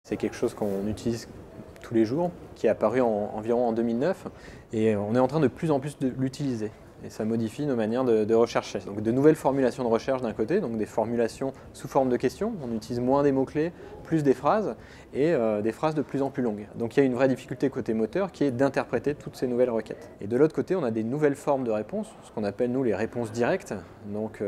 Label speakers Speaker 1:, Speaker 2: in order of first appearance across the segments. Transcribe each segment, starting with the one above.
Speaker 1: C'est quelque chose qu'on utilise tous les jours, qui est apparu environ en 2009, et on est en train de plus en plus de l'utiliser. Et ça modifie nos manières de rechercher. Donc de nouvelles formulations de recherche d'un côté, donc des formulations sous forme de questions, on utilise moins des mots-clés, plus des phrases, et des phrases de plus en plus longues. Donc il y a une vraie difficulté côté moteur qui est d'interpréter toutes ces nouvelles requêtes. Et de l'autre côté, on a des nouvelles formes de réponses, ce qu'on appelle nous les réponses directes, donc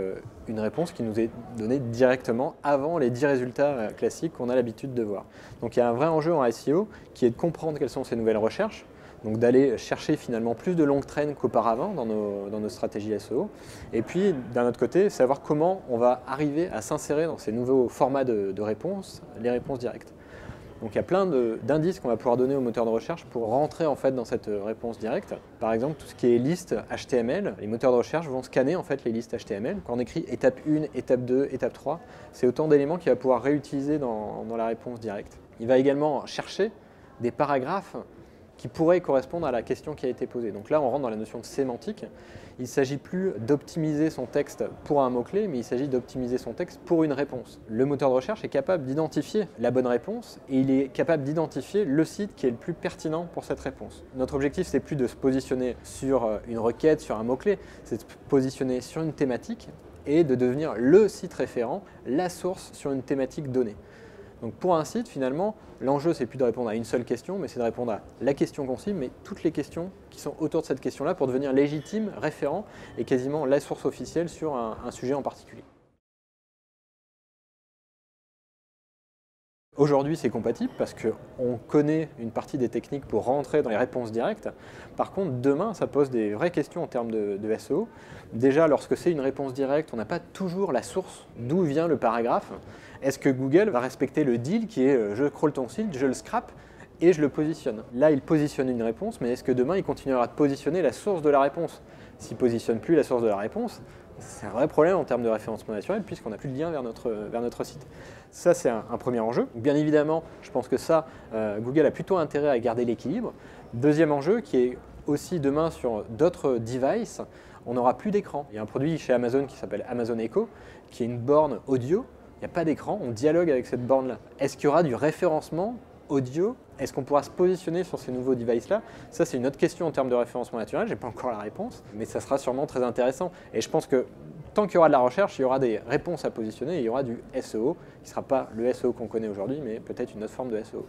Speaker 1: une réponse qui nous est donnée directement avant les 10 résultats classiques qu'on a l'habitude de voir. Donc il y a un vrai enjeu en SEO qui est de comprendre quelles sont ces nouvelles recherches, donc d'aller chercher finalement plus de longues traînes qu'auparavant dans nos stratégies SEO. Et puis d'un autre côté, savoir comment on va arriver à s'insérer dans ces nouveaux formats de réponses, les réponses directes. Donc il y a plein d'indices qu'on va pouvoir donner au moteur de recherche pour rentrer en fait dans cette réponse directe. Par exemple, tout ce qui est liste HTML, les moteurs de recherche vont scanner en fait les listes HTML. Quand on écrit étape 1, étape 2, étape 3, c'est autant d'éléments qu'il va pouvoir réutiliser dans la réponse directe. Il va également chercher des paragraphes qui pourrait correspondre à la question qui a été posée. Donc là, on rentre dans la notion de sémantique. Il ne s'agit plus d'optimiser son texte pour un mot-clé, mais il s'agit d'optimiser son texte pour une réponse. Le moteur de recherche est capable d'identifier la bonne réponse et il est capable d'identifier le site qui est le plus pertinent pour cette réponse. Notre objectif, c'est plus de se positionner sur une requête, sur un mot-clé, c'est de se positionner sur une thématique et de devenir le site référent, la source sur une thématique donnée. Donc pour un site, finalement, l'enjeu, c'est plus de répondre à une seule question, mais c'est de répondre à la question qu'on cible, mais toutes les questions qui sont autour de cette question-là pour devenir légitime, référent et quasiment la source officielle sur un sujet en particulier. Aujourd'hui, c'est compatible parce qu'on connaît une partie des techniques pour rentrer dans les réponses directes. Par contre, demain, ça pose des vraies questions en termes de SEO. Déjà, lorsque c'est une réponse directe, on n'a pas toujours la source d'où vient le paragraphe. Est-ce que Google va respecter le deal qui est je crawl ton site, je le scrape et je le positionne? Là, il positionne une réponse, mais est-ce que demain, il continuera de positionner la source de la réponse? S'il ne positionne plus la source de la réponse, c'est un vrai problème en termes de référencement naturel puisqu'on n'a plus de lien vers notre site. Ça, c'est un premier enjeu. Bien évidemment, je pense que ça, Google a plutôt intérêt à garder l'équilibre. Deuxième enjeu qui est aussi demain sur d'autres devices, on n'aura plus d'écran. Il y a un produit chez Amazon qui s'appelle Amazon Echo, qui est une borne audio. Il n'y a pas d'écran, on dialogue avec cette borne-là. Est-ce qu'il y aura du référencement audio? Est-ce qu'on pourra se positionner sur ces nouveaux devices-là? Ça, c'est une autre question en termes de référencement naturel, je n'ai pas encore la réponse, mais ça sera sûrement très intéressant. Et je pense que tant qu'il y aura de la recherche, il y aura des réponses à positionner et il y aura du SEO, qui ne sera pas le SEO qu'on connaît aujourd'hui, mais peut-être une autre forme de SEO.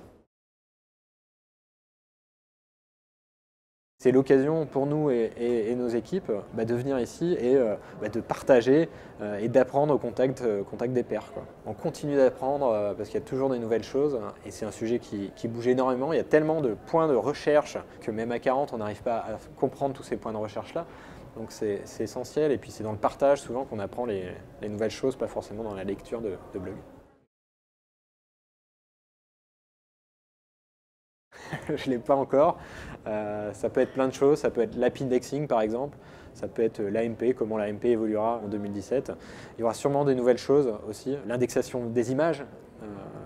Speaker 1: C'est l'occasion pour nous et nos équipes de venir ici et de partager et d'apprendre au contact des pairs, quoi. On continue d'apprendre parce qu'il y a toujours des nouvelles choses et c'est un sujet qui bouge énormément. Il y a tellement de points de recherche que même à 40, on n'arrive pas à comprendre tous ces points de recherche-là. Donc c'est essentiel et puis c'est dans le partage souvent qu'on apprend les nouvelles choses, pas forcément dans la lecture de blog. Je ne l'ai pas encore. Ça peut être plein de choses, ça peut être l'app indexing par exemple, ça peut être l'AMP, comment l'AMP évoluera en 2017. Il y aura sûrement des nouvelles choses aussi. L'indexation des images.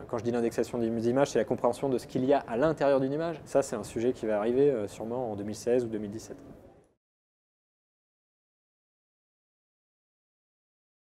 Speaker 1: Quand je dis l'indexation des images, c'est la compréhension de ce qu'il y a à l'intérieur d'une image. Ça, c'est un sujet qui va arriver sûrement en 2016 ou 2017.